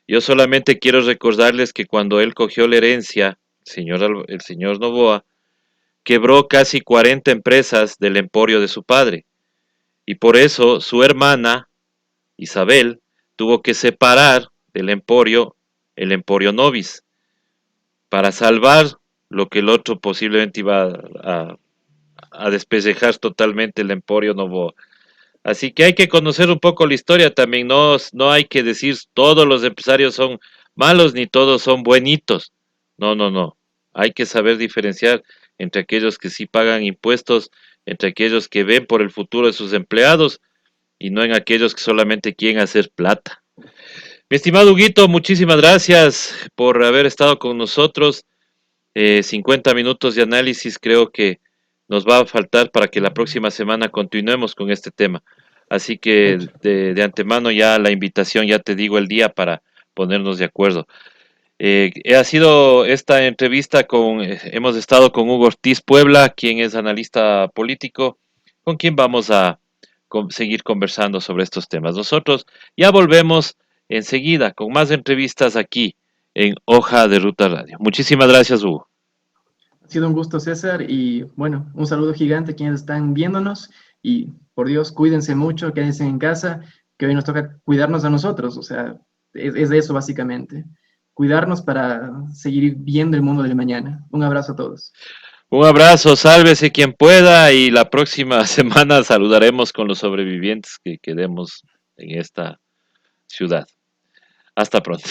Yo solamente quiero recordarles que cuando él cogió la herencia, el señor Novoa, quebró casi 40 empresas del emporio de su padre, y por eso su hermana, Isabel, tuvo que separar del emporio el emporio Novis, para salvar lo que el otro posiblemente iba a despellejar totalmente el emporio Novoa. Así que hay que conocer un poco la historia también, no hay que decir todos los empresarios son malos ni todos son buenitos. No, no, no. Hay que saber diferenciar entre aquellos que sí pagan impuestos, entre aquellos que ven por el futuro de sus empleados y no en aquellos que solamente quieren hacer plata. Mi estimado Huguito, muchísimas gracias por haber estado con nosotros. 50 minutos de análisis creo que nos va a faltar para que la próxima semana continuemos con este tema. Así que Hecho. de antemano ya la invitación, ya te digo el día para ponernos de acuerdo. Ha sido esta entrevista hemos estado con Hugo Ortiz Puebla, quien es analista político, con quien vamos a seguir conversando sobre estos temas. Nosotros ya volvemos enseguida con más entrevistas aquí en Hoja de Ruta Radio. Muchísimas gracias, Hugo. Ha sido un gusto, César, y bueno, un saludo gigante a quienes están viéndonos y por Dios, cuídense mucho, quédense en casa, que hoy nos toca cuidarnos a nosotros, o sea, es de eso básicamente, cuidarnos para seguir viendo el mundo del mañana. Un abrazo a todos. Un abrazo, sálvese quien pueda y la próxima semana saludaremos con los sobrevivientes que quedemos en esta ciudad. Hasta pronto.